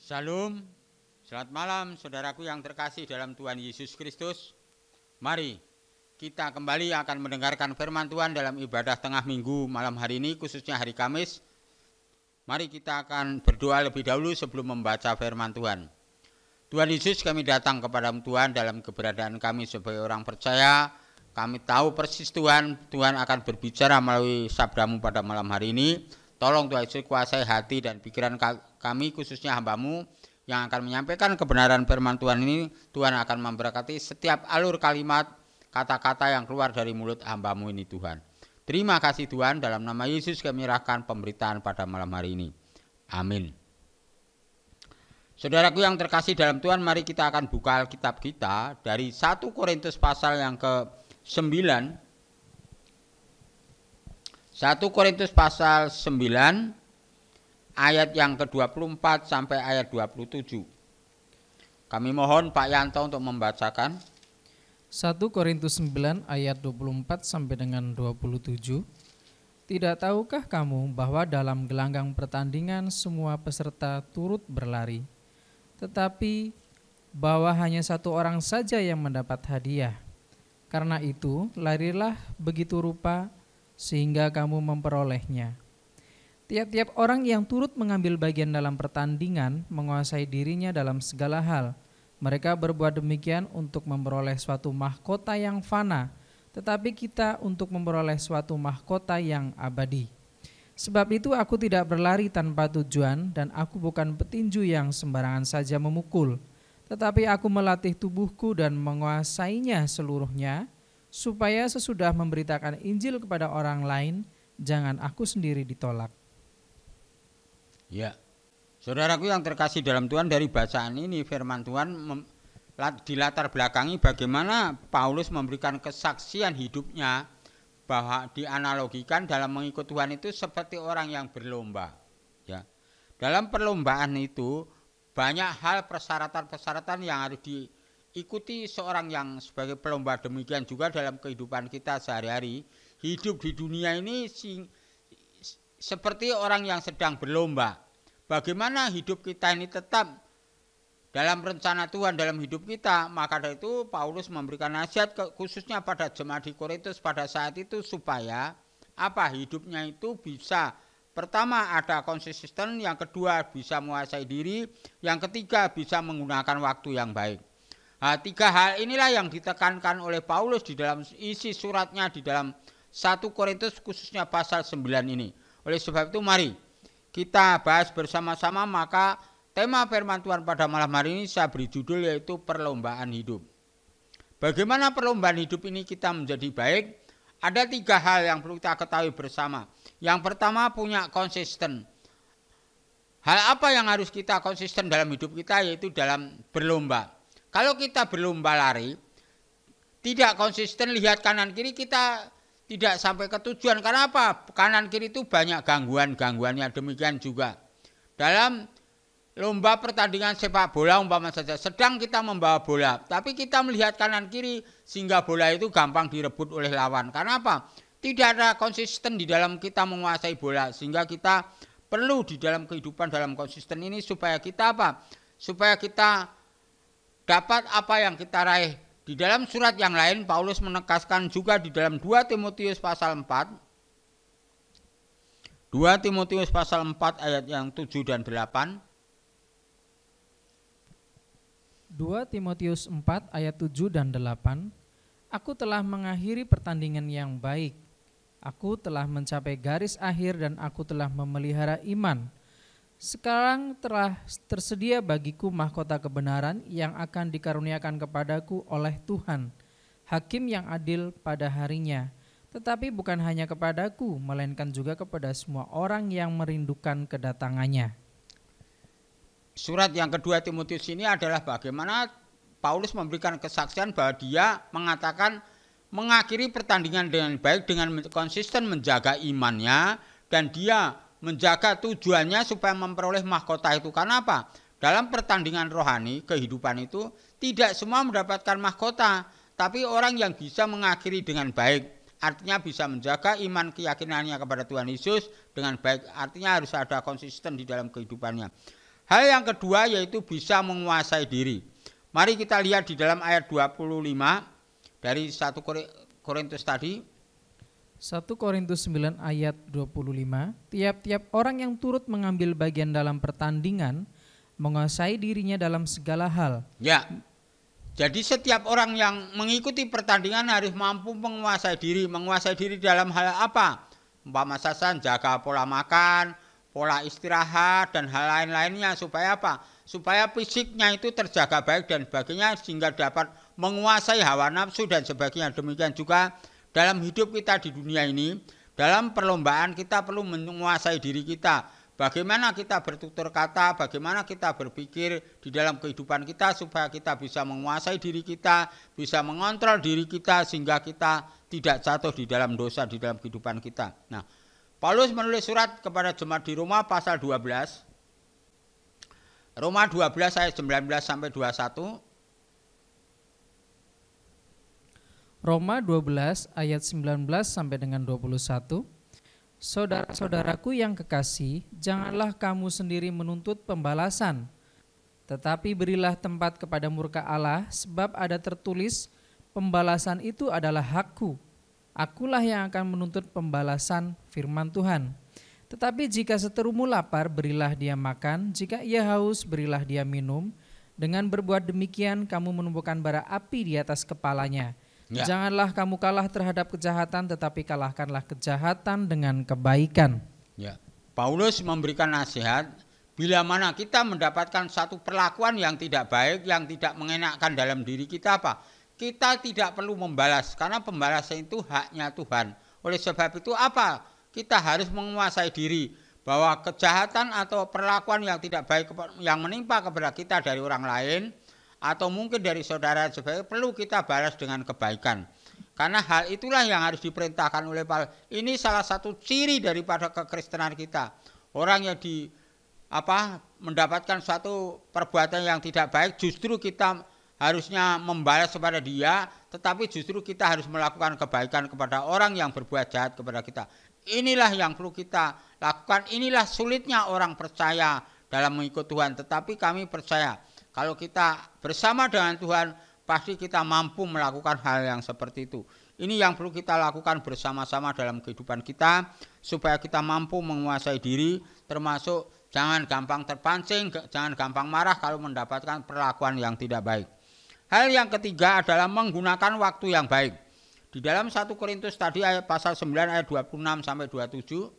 Shalom, selamat malam saudaraku yang terkasih dalam Tuhan Yesus Kristus. Mari kita kembali akan mendengarkan firman Tuhan dalam ibadah tengah minggu malam hari ini, khususnya hari Kamis. Mari kita akan berdoa lebih dahulu sebelum membaca firman Tuhan. Tuhan Yesus, kami datang kepada Tuhan dalam keberadaan kami sebagai orang percaya. Kami tahu persis Tuhan akan berbicara melalui sabdamu pada malam hari ini. Tolong Tuhan Yesus kuasai hati dan pikiran kami, khususnya hamba-Mu yang akan menyampaikan kebenaran firman Tuhan ini. Tuhan akan memberkati setiap alur kalimat, kata-kata yang keluar dari mulut hamba-Mu ini Tuhan. Terima kasih Tuhan, dalam nama Yesus kami menyerahkan pemberitaan pada malam hari ini. Amin. Saudaraku yang terkasih dalam Tuhan, mari kita akan buka Alkitab kita dari 1 Korintus pasal yang ke-9. 1 Korintus pasal 9 ayat yang ke-24 sampai ayat 27. Kami mohon Pak Yanto untuk membacakan. 1 Korintus 9 ayat 24 sampai dengan 27. Tidak tahukah kamu bahwa dalam gelanggang pertandingan semua peserta turut berlari, tetapi bahwa hanya satu orang saja yang mendapat hadiah. Karena itu larilah begitu rupa sehingga kamu memperolehnya. Tiap-tiap orang yang turut mengambil bagian dalam pertandingan menguasai dirinya dalam segala hal. Mereka berbuat demikian untuk memperoleh suatu mahkota yang fana, tetapi kita untuk memperoleh suatu mahkota yang abadi. Sebab itu aku tidak berlari tanpa tujuan, dan aku bukan petinju yang sembarangan saja memukul, tetapi aku melatih tubuhku dan menguasainya seluruhnya, supaya sesudah memberitakan Injil kepada orang lain, jangan aku sendiri ditolak. Ya, saudaraku yang terkasih dalam Tuhan, dari bacaan ini firman Tuhan dilatar belakangi bagaimana Paulus memberikan kesaksian hidupnya, bahwa dianalogikan dalam mengikut Tuhan itu seperti orang yang berlomba. Ya, dalam perlombaan itu banyak hal persyaratan-persyaratan yang harus diikuti seorang yang sebagai pelomba. Demikian juga dalam kehidupan kita sehari-hari. Hidup di dunia ini seperti orang yang sedang berlomba. Bagaimana hidup kita ini tetap dalam rencana Tuhan dalam hidup kita. Maka dari itu Paulus memberikan nasihat khususnya pada jemaat di Korintus pada saat itu, supaya hidupnya itu bisa, pertama ada konsisten, yang kedua bisa menguasai diri, yang ketiga bisa menggunakan waktu yang baik. Nah, tiga hal inilah yang ditekankan oleh Paulus di dalam isi suratnya di dalam 1 Korintus, khususnya pasal 9 ini. Oleh sebab itu mari kita bahas bersama-sama. Maka tema firman Tuhan pada malam hari ini saya beri judul, yaitu perlombaan hidup. Bagaimana perlombaan hidup ini kita menjadi baik? Ada tiga hal yang perlu kita ketahui bersama. Yang pertama, punya konsisten. Hal apa yang harus kita konsisten dalam hidup kita? Yaitu dalam berlomba. Kalau kita berlomba lari, tidak konsisten, lihat kanan kiri, kita tidak sampai ke tujuan. Karena apa? Kanan kiri itu banyak gangguannya. Demikian juga dalam lomba pertandingan sepak bola umpama saja, sedang kita membawa bola, tapi kita melihat kanan kiri sehingga bola itu gampang direbut oleh lawan. Karena apa? Tidak ada konsisten di dalam kita menguasai bola, sehingga kita perlu di dalam kehidupan dalam konsisten ini supaya kita supaya kita dapat apa yang kita raih. Di dalam surat yang lain Paulus menegaskan juga di dalam 2 Timotius pasal 4. 2 Timotius pasal 4 ayat yang 7 dan 8. 2 Timotius 4 ayat 7 dan 8. Aku telah mengakhiri pertandingan yang baik. Aku telah mencapai garis akhir dan aku telah memelihara iman. Sekarang telah tersedia bagiku mahkota kebenaran yang akan dikaruniakan kepadaku oleh Tuhan, Hakim yang adil pada harinya. Tetapi bukan hanya kepadaku, melainkan juga kepada semua orang yang merindukan kedatangannya. Surat yang kedua Timotius ini adalah bagaimana Paulus memberikan kesaksian bahwa dia mengatakan mengakhiri pertandingan dengan baik dengan konsisten menjaga imannya, dan dia menjaga tujuannya supaya memperoleh mahkota itu. Karena apa? Dalam pertandingan rohani, kehidupan itu tidak semua mendapatkan mahkota, tapi orang yang bisa mengakhiri dengan baik, artinya bisa menjaga iman keyakinannya kepada Tuhan Yesus dengan baik, artinya harus ada konsisten di dalam kehidupannya. Hal yang kedua yaitu bisa menguasai diri. Mari kita lihat di dalam ayat 25 dari 1 Korintus tadi. 1 Korintus 9 ayat 25, tiap-tiap orang yang turut mengambil bagian dalam pertandingan menguasai dirinya dalam segala hal. Ya, jadi setiap orang yang mengikuti pertandingan harus mampu menguasai diri. Menguasai diri dalam hal apa? Umpama saja jaga pola makan, pola istirahat, dan hal lain-lainnya. Supaya apa? Supaya fisiknya itu terjaga baik dan sebagainya, sehingga dapat menguasai hawa nafsu dan sebagainya. Demikian juga dalam hidup kita di dunia ini, dalam perlombaan kita perlu menguasai diri kita. Bagaimana kita bertutur kata, bagaimana kita berpikir di dalam kehidupan kita supaya kita bisa menguasai diri kita, bisa mengontrol diri kita sehingga kita tidak jatuh di dalam dosa di dalam kehidupan kita. Nah, Paulus menulis surat kepada jemaat di Roma pasal 12. Roma 12 ayat 19 sampai 21. Roma 12 ayat 19 sampai dengan 21. Saudara-saudaraku yang kekasih, janganlah kamu sendiri menuntut pembalasan, tetapi berilah tempat kepada murka Allah, sebab ada tertulis, pembalasan itu adalah hakku. Akulah yang akan menuntut pembalasan, firman Tuhan. Tetapi jika seterumu lapar, berilah dia makan, jika ia haus, berilah dia minum. Dengan berbuat demikian, kamu menumbuhkan bara api di atas kepalanya. Ya. Janganlah kamu kalah terhadap kejahatan, tetapi kalahkanlah kejahatan dengan kebaikan. Ya. Paulus memberikan nasihat, bila mana kita mendapatkan satu perlakuan yang tidak baik, yang tidak mengenakkan dalam diri kita apa? Kita tidak perlu membalas, karena pembalasan itu haknya Tuhan. Oleh sebab itu apa? Kita harus menguasai diri, bahwa kejahatan atau perlakuan yang tidak baik yang menimpa kepada kita dari orang lain, atau mungkin dari saudara sebagainya, perlu kita balas dengan kebaikan. Karena hal itulah yang harus diperintahkan oleh Paulus. Ini salah satu ciri daripada kekristenan kita. Orang yang mendapatkan suatu perbuatan yang tidak baik, justru kita harusnya membalas kepada dia, tetapi justru kita harus melakukan kebaikan kepada orang yang berbuat jahat kepada kita. Inilah yang perlu kita lakukan. Inilah sulitnya orang percaya dalam mengikut Tuhan, tetapi kami percaya kalau kita bersama dengan Tuhan, pasti kita mampu melakukan hal yang seperti itu. Ini yang perlu kita lakukan bersama-sama dalam kehidupan kita, supaya kita mampu menguasai diri, termasuk jangan gampang terpancing, jangan gampang marah kalau mendapatkan perlakuan yang tidak baik. Hal yang ketiga adalah menggunakan waktu yang baik. Di dalam 1 Korintus tadi ayat pasal 9 ayat 26 sampai 27.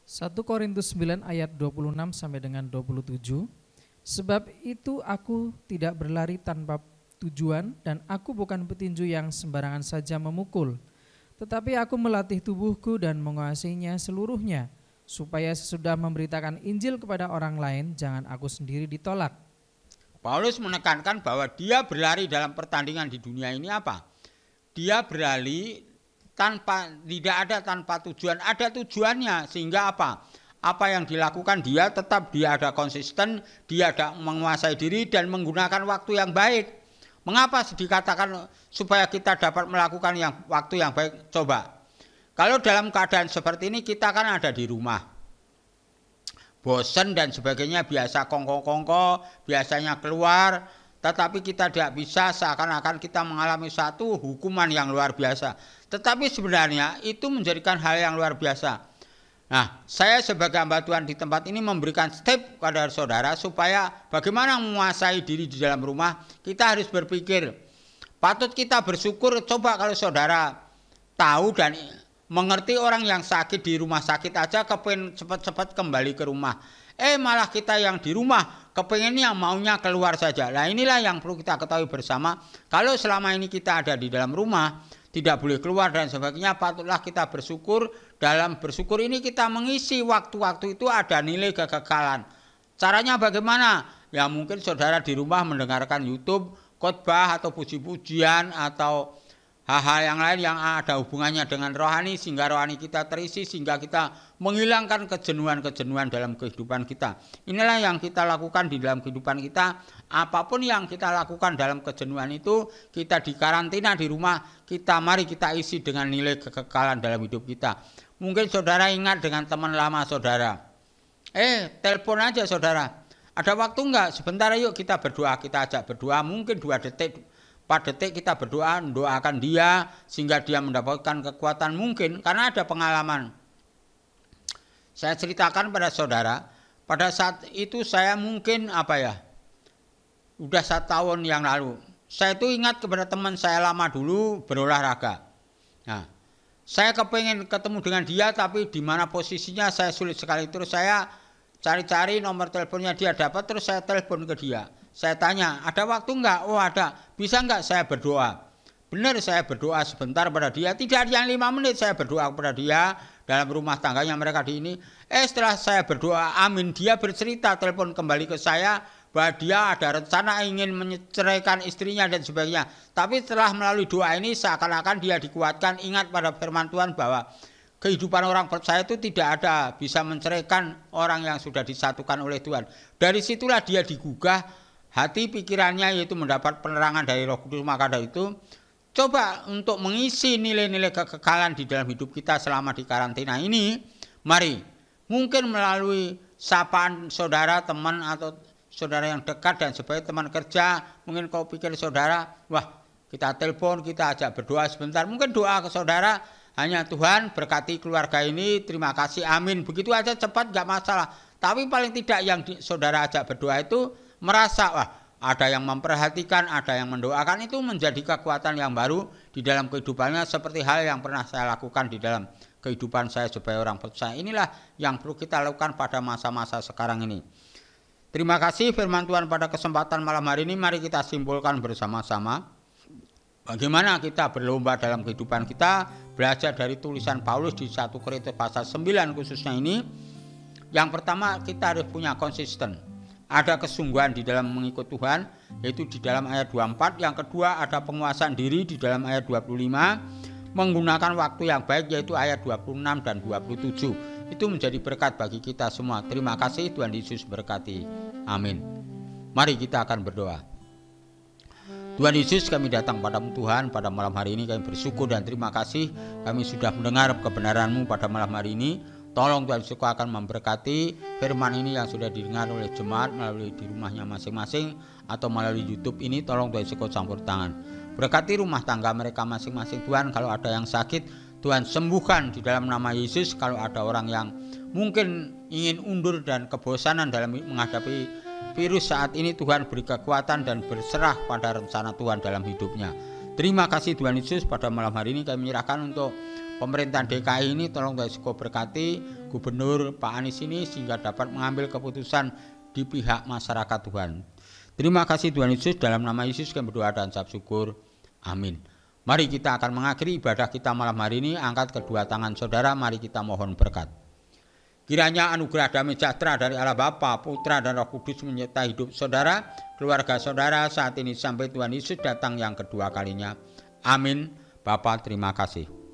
1 Korintus 9 ayat 26 sampai dengan 27. Sebab itu aku tidak berlari tanpa tujuan, dan aku bukan petinju yang sembarangan saja memukul. Tetapi aku melatih tubuhku dan menguasainya seluruhnya, supaya sesudah memberitakan Injil kepada orang lain, jangan aku sendiri ditolak. Paulus menekankan bahwa dia berlari dalam pertandingan di dunia ini apa? Dia berlari tidak ada tanpa tujuan, ada tujuannya, sehingga apa? Apa yang dilakukan dia tetap dia ada konsisten, dia ada menguasai diri dan menggunakan waktu yang baik. Mengapa dikatakan supaya kita dapat melakukan waktu yang baik? Coba, kalau dalam keadaan seperti ini kita kan ada di rumah, bosen dan sebagainya, biasa kongko-kongko, biasanya keluar, tetapi kita tidak bisa, seakan-akan kita mengalami satu hukuman yang luar biasa. Tetapi sebenarnya itu menjadikan hal yang luar biasa. Nah, saya sebagai hamba Tuhan di tempat ini memberikan step kepada saudara supaya bagaimana menguasai diri di dalam rumah. Kita harus berpikir, patut kita bersyukur. Coba kalau saudara tahu dan mengerti orang yang sakit di rumah sakit aja kepengen cepat-cepat kembali ke rumah. Malah kita yang di rumah kepengennya maunya keluar saja. Nah, inilah yang perlu kita ketahui bersama. Kalau selama ini kita ada di dalam rumah, tidak boleh keluar dan sebagainya, patutlah kita bersyukur. Dalam bersyukur ini kita mengisi waktu-waktu itu ada nilai kekekalan. Caranya bagaimana? Ya mungkin saudara di rumah mendengarkan YouTube, khotbah atau puji-pujian atau hal-hal yang lain yang ada hubungannya dengan rohani, sehingga rohani kita terisi, sehingga kita menghilangkan kejenuhan-kejenuhan dalam kehidupan kita. Inilah yang kita lakukan di dalam kehidupan kita. Apapun yang kita lakukan dalam kejenuhan itu, kita di karantina di rumah, mari kita isi dengan nilai kekekalan dalam hidup kita. Mungkin saudara ingat dengan teman lama saudara. Telepon aja saudara. Ada waktu enggak? Sebentar yuk kita berdoa, kita ajak berdoa. Mungkin 2 detik, 4 detik kita berdoa, doakan dia sehingga dia mendapatkan kekuatan mungkin. Karena ada pengalaman. Saya ceritakan pada saudara, pada saat itu saya mungkin udah 1 tahun yang lalu. Saya itu ingat kepada teman saya lama dulu berolahraga. Nah, saya kepengen ketemu dengan dia tapi di mana posisinya saya sulit sekali. Terus saya cari-cari nomor teleponnya dia dapat, terus saya telepon ke dia. Saya tanya, ada waktu enggak? Oh ada, bisa enggak saya berdoa? Benar saya berdoa sebentar pada dia, tidak yang 5 menit saya berdoa kepada dia dalam rumah tangganya mereka di ini. Setelah saya berdoa, amin, dia bercerita telepon kembali ke saya bahwa dia ada rencana ingin menceraikan istrinya dan sebagainya. Tapi setelah melalui doa ini seakan-akan dia dikuatkan ingat pada firman Tuhan bahwa kehidupan orang percaya itu tidak ada bisa menceraikan orang yang sudah disatukan oleh Tuhan. Dari situlah dia digugah hati pikirannya yaitu mendapat penerangan dari Roh Kudus. Maka dari itu coba untuk mengisi nilai-nilai kekekalan di dalam hidup kita selama di karantina ini. Mari mungkin melalui sapaan saudara, teman atau saudara yang dekat dan sebagai teman kerja. Mungkin kau pikir saudara, wah kita telepon, kita ajak berdoa sebentar. Mungkin doa ke saudara hanya Tuhan berkati keluarga ini, terima kasih, amin. Begitu aja cepat gak masalah. Tapi paling tidak yang saudara ajak berdoa itu merasa wah ada yang memperhatikan, ada yang mendoakan, itu menjadi kekuatan yang baru di dalam kehidupannya. Seperti hal yang pernah saya lakukan di dalam kehidupan saya sebagai orang percaya. Inilah yang perlu kita lakukan pada masa-masa sekarang ini. Terima kasih firman Tuhan pada kesempatan malam hari ini. Mari kita simpulkan bersama-sama. Bagaimana kita berlomba dalam kehidupan kita, belajar dari tulisan Paulus di 1 Korintus pasal 9 khususnya ini. Yang pertama kita harus punya konsisten. Ada kesungguhan di dalam mengikut Tuhan, yaitu di dalam ayat 24. Yang kedua ada penguasaan diri di dalam ayat 25. Menggunakan waktu yang baik yaitu ayat 26 dan 27. Itu menjadi berkat bagi kita semua. Terima kasih, Tuhan Yesus berkati. Amin. Mari kita akan berdoa. Tuhan Yesus, kami datang padamu Tuhan pada malam hari ini. Kami bersyukur dan terima kasih kami sudah mendengar kebenaran-Mu pada malam hari ini. Tolong Tuhan Yesus akan memberkati firman ini yang sudah didengar oleh jemaat melalui di rumahnya masing-masing atau melalui YouTube ini. Tolong Tuhan Yesus campur tangan. Berkati rumah tangga mereka masing-masing Tuhan. Kalau ada yang sakit, Tuhan sembuhkan di dalam nama Yesus. Kalau ada orang yang mungkin ingin undur dan kebosanan dalam menghadapi virus saat ini, Tuhan beri kekuatan dan berserah pada rencana Tuhan dalam hidupnya. Terima kasih Tuhan Yesus, pada malam hari ini kami menyerahkan untuk pemerintahan DKI ini. Tolong Tuhan Yesus berkati Gubernur Pak Anies ini sehingga dapat mengambil keputusan di pihak masyarakat Tuhan. Terima kasih Tuhan Yesus, dalam nama Yesus kami berdoa dan ucap syukur. Amin. Mari kita akan mengakhiri ibadah kita malam hari ini. Angkat kedua tangan saudara, mari kita mohon berkat. Kiranya anugerah damai sejahtera dari Allah Bapa, Putra dan Roh Kudus menyertai hidup saudara, keluarga saudara saat ini sampai Tuhan Yesus datang yang kedua kalinya. Amin. Bapa, terima kasih.